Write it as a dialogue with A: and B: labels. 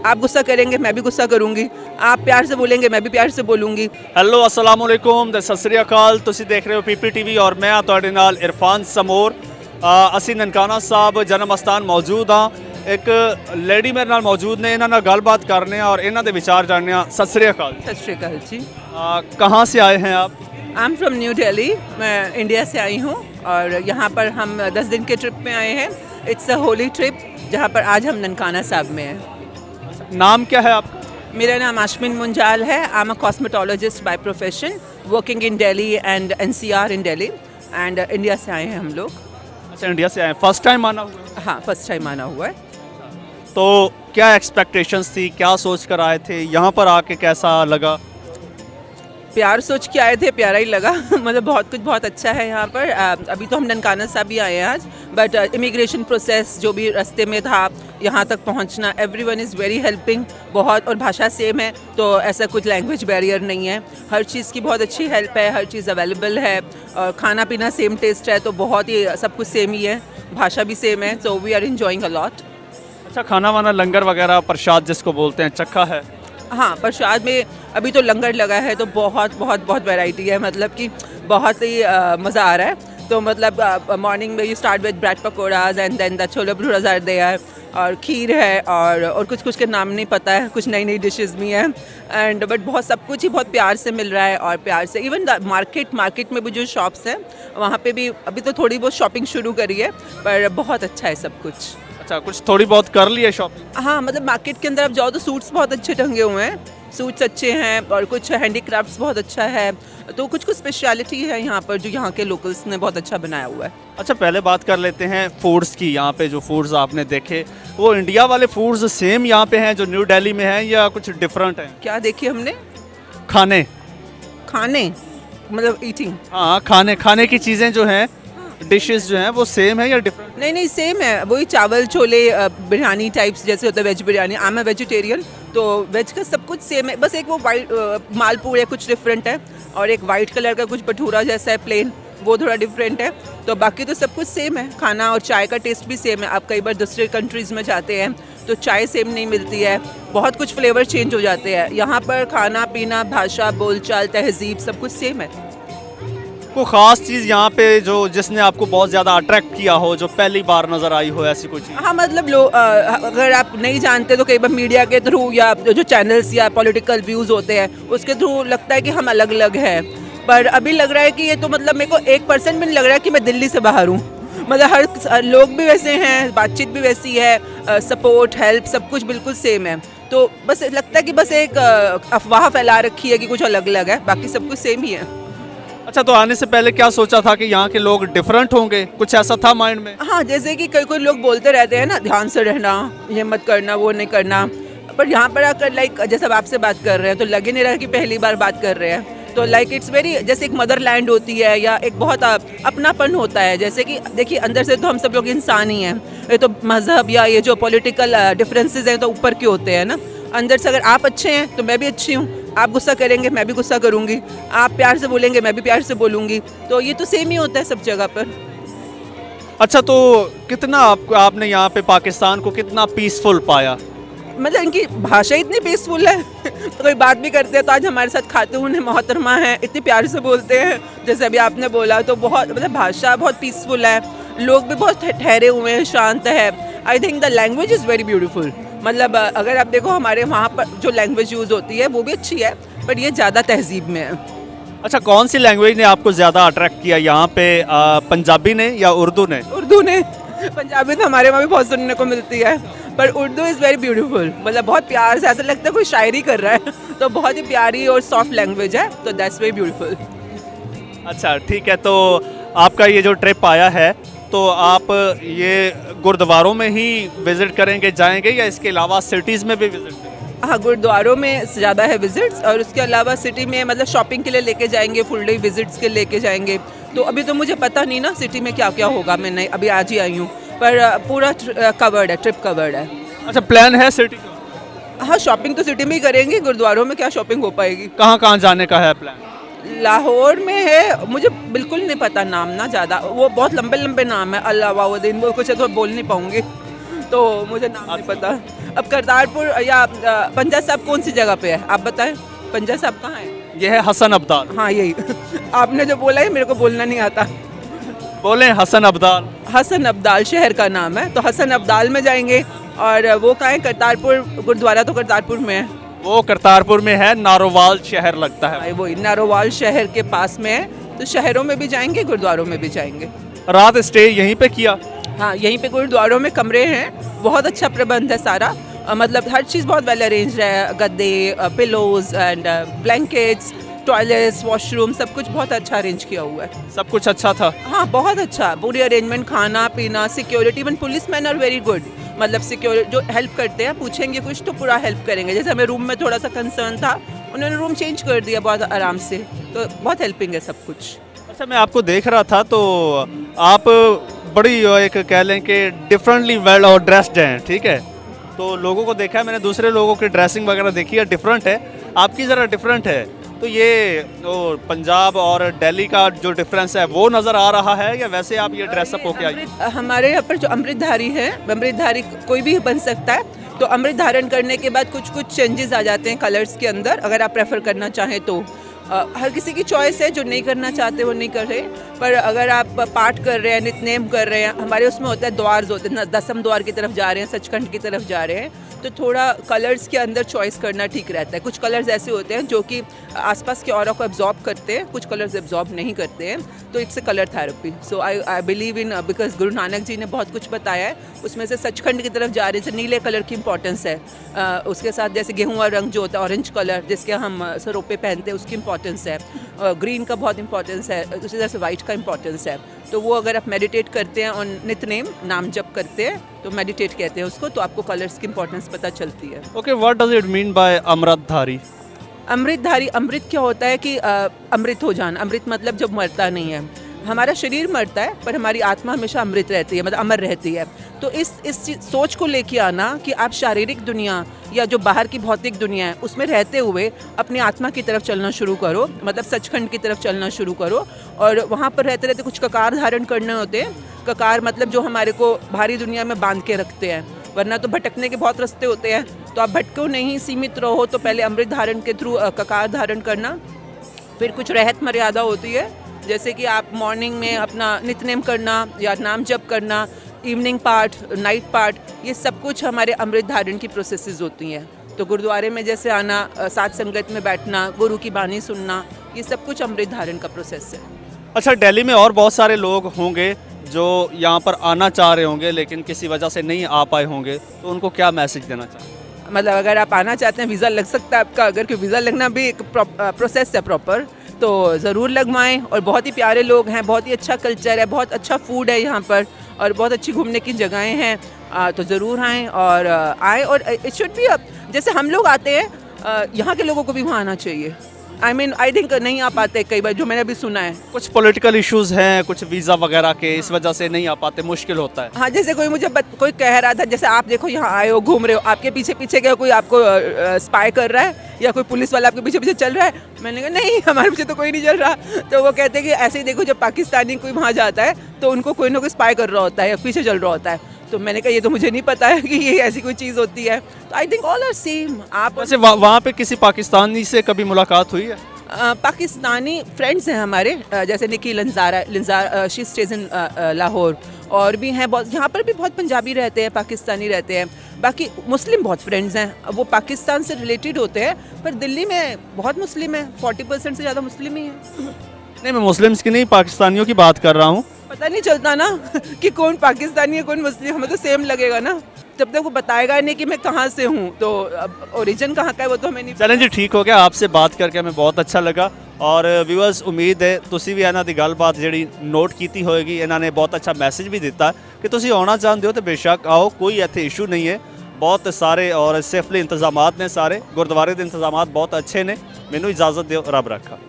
A: आप गुस्सा करेंगे मैं भी गुस्सा करूंगी, आप प्यार से बोलेंगे मैं भी प्यार से बोलूंगी।
B: हेलो अस्सलाम वालेकुम सत श्री अकाल। तुसी देख रहे हो PPTV और मैं तुहाडे नाल इरफान समोर। ਅਸੀਂ ननकाना साहब जन्म अस्थान मौजूद हाँ। एक लेडी मेरे नाल मौजूद ने, इन्हां नाल गलबात करने और इन्हां दे विचार जानने। सत श्री अकाल।
A: सत श्री अकाल जी।
B: कहाँ से आए हैं आप?
A: I am from new Delhi, मैं इंडिया से आई हूँ और यहाँ पर हम 10 दिन के ट्रिप में आए हैं। इट्स अ होली ट्रिप जहाँ पर आज हम ननकाना साहब में हैं।
B: नाम क्या है आपका?
A: मेरा नाम आशमिन मुंजाल है। I am a cosmetologist by profession, working in Delhi and NCR in Delhi and India से आए हैं हम लोग।
B: अच्छा, इंडिया से आए, फर्स्ट टाइम आना हुआ?
A: हाँ, फर्स्ट टाइम आना हुआ है।
B: तो क्या एक्सपेक्टेशंस थी, क्या सोच कर आए थे, यहाँ पर आके कैसा लगा?
A: प्यार सोच के आए थे, प्यारा ही लगा। मतलब बहुत कुछ बहुत अच्छा है यहाँ पर। अभी तो हम ननकाना साहब भी आए हैं आज, बट इमिग्रेशन प्रोसेस जो भी रास्ते में था यहाँ तक पहुँचना, एवरीवन इज़ वेरी हेल्पिंग बहुत। और भाषा सेम है तो ऐसा कुछ लैंग्वेज बैरियर नहीं है। हर चीज़ की बहुत अच्छी हेल्प है, हर चीज़ अवेलेबल है और खाना पीना सेम टेस्ट है, तो बहुत ही सब कुछ सेम ही है, भाषा भी सेम है। So we are enjoying a lot.
B: अच्छा, खाना वाना लंगर वगैरह प्रसाद जिसको बोलते हैं चक्का है?
A: हाँ, प्रसाद में अभी तो लंगर लगा है तो बहुत बहुत बहुत वैरायटी है, मतलब कि बहुत ही मज़ा आ रहा है। तो मतलब मॉर्निंग में you start with bread pakoras and then the chole bhature are there, और खीर है और कुछ के नाम नहीं पता है, कुछ नई नई डिशेस भी हैं एंड बट बहुत सब कुछ ही बहुत प्यार से मिल रहा है। और प्यार से इवन मार्केट में भी जो शॉप्स हैं वहाँ पे भी अभी तो थोड़ी बहुत शॉपिंग शुरू करी है, पर बहुत अच्छा है सब कुछ।
B: अच्छा, कुछ थोड़ी बहुत कर ली है शॉपिंग?
A: हाँ, मतलब मार्केट के अंदर आप जाओ तो सूट्स बहुत अच्छे टंगे हुए हैं, सूट्स अच्छे हैं और कुछ हैंडीक्राफ्ट्स बहुत अच्छा है। तो कुछ स्पेशलिटी है यहाँ पर जो यहाँ के लोकल्स ने बहुत अच्छा बनाया हुआ है।
B: अच्छा, पहले बात कर लेते हैं फूड्स की। यहाँ पे जो फूड्स आपने देखे वो इंडिया वाले फूड्स सेम यहाँ पे हैं जो न्यू दिल्ली में हैं या कुछ डिफरेंट हैं?
A: क्या देखिए हमने?
B: खाने
A: मतलब ईटिंग?
B: हाँ, खाने की चीज़ें जो हैं, डिशेस जो हैं वो सेम है या डिफरेंट?
A: नहीं सेम है, वही चावल छोले बिरयानी टाइप्स जैसे होता है, veg biryani. I am a vegetarian तो वेज का सब कुछ सेम है, बस एक वो वाइट मालपूड़े कुछ डिफरेंट है और एक वाइट कलर का कुछ भटूरा जैसा है प्लेन, वो थोड़ा डिफरेंट है। तो बाकी तो सब कुछ सेम है। खाना और चाय का टेस्ट भी सेम है। आप कई बार दूसरे कंट्रीज़ में जाते हैं तो चाय सेम नहीं मिलती है, बहुत कुछ फ्लेवर चेंज हो जाते हैं। यहाँ पर खाना पीना, भाषा, बोलचाल, तहजीब सब कुछ सेम है।
B: कोई ख़ास चीज़ यहाँ पे जो जिसने आपको बहुत ज़्यादा अट्रैक्ट किया हो, जो पहली बार नज़र आई हो, ऐसी कोई चीज़?
A: हाँ, मतलब अगर आप नहीं जानते तो कई बार मीडिया के थ्रू या जो चैनल्स या पॉलिटिकल व्यूज़ होते हैं उसके थ्रू लगता है कि हम अलग अलग हैं, पर अभी लग रहा है कि ये तो मतलब मेरे को 1% भी नहीं लग रहा है कि मैं दिल्ली से बाहर हूँ। मतलब हर लोग भी वैसे हैं, बातचीत भी वैसी है, सपोर्ट, हेल्प सब कुछ बिल्कुल सेम है। तो बस लगता है कि बस एक अफवाह फैला रखी है कि कुछ अलग अलग है, बाकी सब कुछ सेम ही है।
B: अच्छा, तो आने से पहले क्या सोचा था कि यहाँ के लोग डिफरेंट होंगे, कुछ ऐसा था माइंड में?
A: हाँ, जैसे कि कोई लोग बोलते रहते हैं ना, ध्यान से रहना, ये मत करना, वो नहीं करना, पर यहाँ पर आकर लाइक जैसे अब आपसे बात कर रहे हैं तो लगे नहीं रहा कि पहली बार बात कर रहे हैं। तो लाइक इट्स वेरी, जैसे एक मदरलैंड होती है या एक बहुत अपनापन होता है। जैसे कि देखिए अंदर से तो हम सब लोग इंसान ही हैं, ये तो मज़हब या ये जो पॉलिटिकल डिफरेंसेस हैं तो ऊपर के होते हैं ना। अंदर से अगर आप अच्छे हैं तो मैं भी अच्छी हूँ, आप गुस्सा करेंगे मैं भी गुस्सा करूँगी, आप प्यार से बोलेंगे मैं भी प्यार से बोलूँगी, तो ये तो सेम ही होता है सब जगह पर।
B: अच्छा, तो कितना आपने यहाँ पे पाकिस्तान को कितना पीसफुल पाया?
A: मतलब इनकी भाषा इतनी पीसफुल है तो कोई बात भी करते हैं तो आज हमारे साथ खातून मोहतरमा हैं, इतने प्यार से बोलते हैं जैसे अभी आपने बोला, तो बहुत मतलब भाषा बहुत पीसफुल है, लोग भी बहुत ठहरे हुए हैं, शांत है। I think the language is very beautiful. मतलब अगर आप देखो हमारे वहाँ पर जो लैंग्वेज यूज़ होती है वो भी अच्छी है, पर ये ज़्यादा तहजीब में है।
B: अच्छा, कौन सी लैंग्वेज ने आपको ज़्यादा अट्रैक्ट किया यहाँ पे, पंजाबी ने या उर्दू ने?
A: उर्दू ने। पंजाबी तो हमारे वहाँ भी बहुत सुनने को मिलती है, पर उर्दू इज़ वेरी ब्यूटीफुल। मतलब बहुत प्यार से, ऐसा लगता है कोई शायरी कर रहा है, तो बहुत ही प्यारी और सॉफ्ट लैंग्वेज है, तो दैट्स वेरी ब्यूटीफुल।
B: अच्छा, ठीक है। तो आपका ये जो ट्रिप आया है तो आप ये गुरुद्वारों में ही विज़िट करेंगे, जाएंगे, या इसके अलावा सिटीज़ में भी विज़िट करेंगे?
A: हाँ, गुरुद्वारों में ज़्यादा है विजिट्स, और उसके अलावा सिटी में मतलब शॉपिंग के लिए लेके जाएंगे, फुल डे विजिट्स के लेके जाएंगे। तो अभी तो मुझे पता नहीं ना सिटी में क्या क्या होगा, मैं नहीं, अभी आज ही आई हूँ, पर पूरा कवर्ड है, ट्रिप कवर्ड है।
B: अच्छा, प्लान है सिटी का?
A: हाँ, शॉपिंग तो सिटी में ही करेंगे, गुरुद्वारों में क्या शॉपिंग हो पाएगी।
B: कहाँ कहाँ जाने का है प्लान?
A: लाहौर में है, मुझे बिल्कुल नहीं पता नाम ना ज़्यादा, वो बहुत लंबे लंबे नाम है, अलाउद्दीन वो कुछ है तो बोल नहीं पाऊँगी, तो मुझे नाम नहीं पता। अब करतारपुर या पंजा साहब कौन सी जगह पे है आप बताएं? पंजा साहब कहाँ है?
B: ये है हसन अब्दाल।
A: हाँ यही आपने जो बोला है मेरे को बोलना नहीं आता।
B: बोले हसन अब्दाल।
A: हसन अब्दाल शहर का नाम है, तो हसन अब्दाल में जाएंगे। और वो कहाँ है? करतारपुर गुरुद्वारा तो करतारपुर में है।
B: वो करतारपुर में है, नारोवाल शहर लगता है।
A: वही नारोवाल शहर के पास में है, तो शहरों में भी जाएंगे, गुरुद्वारों में भी जाएंगे।
B: रात स्टे यहीं पे किया?
A: हाँ यहीं पे गुरुद्वारों में कमरे हैं, बहुत अच्छा प्रबंध है सारा। मतलब हर चीज़ बहुत वेल अरेंज है, गद्दे, pillows and blankets, toilets, washroom, सब कुछ बहुत अच्छा अरेंज किया हुआ है।
B: सब कुछ अच्छा था?
A: हाँ बहुत अच्छा, पूरी अरेंजमेंट, खाना पीना, security, even policeman are very good. मतलब सिक्योरिटी जो हेल्प करते हैं, पूछेंगे कुछ तो पूरा हेल्प करेंगे। जैसे हमें रूम में थोड़ा सा कंसर्न था, उन्होंने रूम चेंज कर दिया बहुत आराम से, तो बहुत हेल्पिंग है सब कुछ।
B: अच्छा, मैं आपको देख रहा था तो आप बड़ी एक कह लें कि डिफरेंटली वेल और ड्रेस्ड हैं, ठीक है? तो लोगों को देखा है मैंने, दूसरे लोगों की ड्रेसिंग वगैरह देखी है, डिफरेंट है, आपकी ज़रा डिफरेंट है। तो ये पंजाब और दिल्ली का जो डिफरेंस है वो नज़र आ रहा है, या वैसे आप ये ड्रेसअप होके आई?
A: हमारे यहाँ पर जो अमृतधारी है, अमृतधारी कोई भी बन सकता है। तो अमृत धारण करने के बाद कुछ कुछ चेंजेस आ जाते हैं कलर्स के अंदर, अगर आप प्रेफर करना चाहें तो। हर किसी की चॉइस है, जो नहीं करना चाहते वो नहीं कर रहे। पर अगर आप पाठ कर रहे हैं, नितनेम कर रहे हैं, हमारे उसमें होता है द्वार होते हैं, दसम द्वार की तरफ जा रहे हैं, सचखंड की तरफ जा रहे हैं, तो थोड़ा कलर्स के अंदर चॉइस करना ठीक रहता है। कुछ कलर्स ऐसे होते हैं जो कि आसपास के ऑरा को एब्जॉर्ब करते हैं, कुछ कलर्स एब्जॉर्ब नहीं करते हैं, तो it's a colour therapy. So I believe in, because Guru Nanak ji ने बहुत कुछ बताया है, उसमें से सचखंड की तरफ जा रहे हैं, नीले कलर की इंपॉर्टेंस है। उसके साथ जैसे गेहूँ रंग जो होता है, ऑरेंज कलर जिसके हम सरों पे पहनते हैं, उसकी इंपॉर्टेंस है। ग्रीन का बहुत इंपॉर्टेंस है, उसी तरह से वाइट का इंपॉर्टेंस है। तो वो अगर आप मेडिटेट करते हैं और नितनेम नाम जप करते हैं, तो मेडिटेट कहते हैं उसको, तो आपको कलर्स की इंपॉर्टेंस पता चलती है।
B: Okay, what does it mean by Amritdhari?
A: अमृतधारी, अमृत क्या होता है कि अमृत हो जाना। अमृत मतलब जब मरता नहीं है, हमारा शरीर मरता है पर हमारी आत्मा हमेशा अमृत रहती है, मतलब अमर रहती है। तो इस सोच को लेके आना कि आप शारीरिक दुनिया या जो बाहर की भौतिक दुनिया है उसमें रहते हुए अपनी आत्मा की तरफ चलना शुरू करो, मतलब सचखंड की तरफ चलना शुरू करो। और वहाँ पर रहते रहते कुछ ककार धारण करने होते हैं। ककार मतलब जो हमारे को भारी दुनिया में बांध के रखते हैं, वरना तो भटकने के बहुत रास्ते होते हैं। तो आप भटको नहीं, सीमित रहो। तो पहले अमृत धारण के थ्रू ककार धारण करना, फिर कुछ रहत मर्यादा होती है, जैसे कि आप मॉर्निंग में अपना नितनेम करना या नाम जप करना, इवनिंग पार्ट, नाइट पार्ट, ये सब कुछ हमारे अमृत धारण की प्रोसेसेस होती हैं। तो गुरुद्वारे में जैसे आना, साथ संगत में बैठना, गुरु की बानी सुनना, ये सब कुछ अमृत धारण का प्रोसेस है।
B: अच्छा, दिल्ली में और बहुत सारे लोग होंगे जो यहाँ पर आना चाह रहे होंगे लेकिन किसी वजह से नहीं आ पाए होंगे, तो उनको क्या मैसेज देना चाहेंगे?
A: मतलब अगर आप आना चाहते हैं, वीज़ा लग सकता है आपका, अगर कोई वीज़ा लगना भी एक प्रोसेस है प्रॉपर, तो ज़रूर लगवाएं। और बहुत ही प्यारे लोग हैं, बहुत ही अच्छा कल्चर है, बहुत अच्छा फूड है यहाँ पर, और बहुत अच्छी घूमने की जगहें हैं। तो ज़रूर आएँ और आएँ। और इट शुड बी, जैसे हम लोग आते हैं, यहाँ के लोगों को भी वहाँ आना चाहिए। आई थिंक नहीं आ पाते कई बार, जो मैंने अभी सुना है।
B: कुछ पॉलिटिकल इश्यूज हैं, कुछ वीज़ा वगैरह के, इस वजह से नहीं आ पाते, मुश्किल होता है।
A: हाँ, जैसे कोई मुझे कोई कह रहा था, जैसे आप देखो यहाँ आए हो, घूम रहे हो, आपके पीछे पीछे क्या कोई आपको स्पाई कर रहा है या कोई पुलिस वाला आपके पीछे पीछे चल रहा है? मैंने कहा नहीं, हमारे पीछे तो कोई नहीं चल रहा। तो वो कहते हैं कि ऐसे ही देखो, जब पाकिस्तानी कोई वहाँ जाता है तो उनको कोई ना कोई स्पाई कर रहा होता है या पीछे चल रहा होता है। तो मैंने कहा ये तो मुझे नहीं पता है कि ये ऐसी कोई चीज़ होती है। तो I think all are same. आप
B: वैसे वहाँ पे किसी पाकिस्तानी से कभी मुलाकात हुई है?
A: पाकिस्तानी फ्रेंड्स हैं हमारे, जैसे निकी लिंजार, शी स्टेज इन लाहौर, और भी हैं बहुत। यहाँ पर भी बहुत पंजाबी रहते हैं, पाकिस्तानी रहते हैं। बाकी मुस्लिम बहुत फ्रेंड्स हैं, वो पाकिस्तान से रिलेटेड होते हैं, पर दिल्ली में बहुत मुस्लिम है, 40% से ज़्यादा मुस्लिम ही है।
B: नहीं, मैं मुस्लिम्स की नहीं, पाकिस्तानियों की बात कर रहा हूँ।
A: पता नहीं चलता ना कि कौन पाकिस्तानी है कौन मुस्लिम, हमें तो सेम लगेगा ना, जब तक वो बताएगा नहीं कि मैं कहाँ से हूँ, तो ओरिजिन कहाँ का है वो तो हमें नहीं।
B: चलें जी, ठीक हो गया, आपसे बात करके हमें बहुत अच्छा लगा। और व्यूअर्स, उम्मीद है तुसी भी इन्हां दी गलबात जिहड़ी नोट कीती होएगी। इन्हां ने बहुत अच्छा मैसेज भी दिता कि तुसी आना चाहते हो तो बेशक आओ, कोई इत्थे इशू नहीं है। बहुत सारे और सेफली इंतजामात ने, सारे गुरुद्वारे के इंतजामात बहुत अच्छे ने। मैनू इजाज़त दिओ, रब रखा।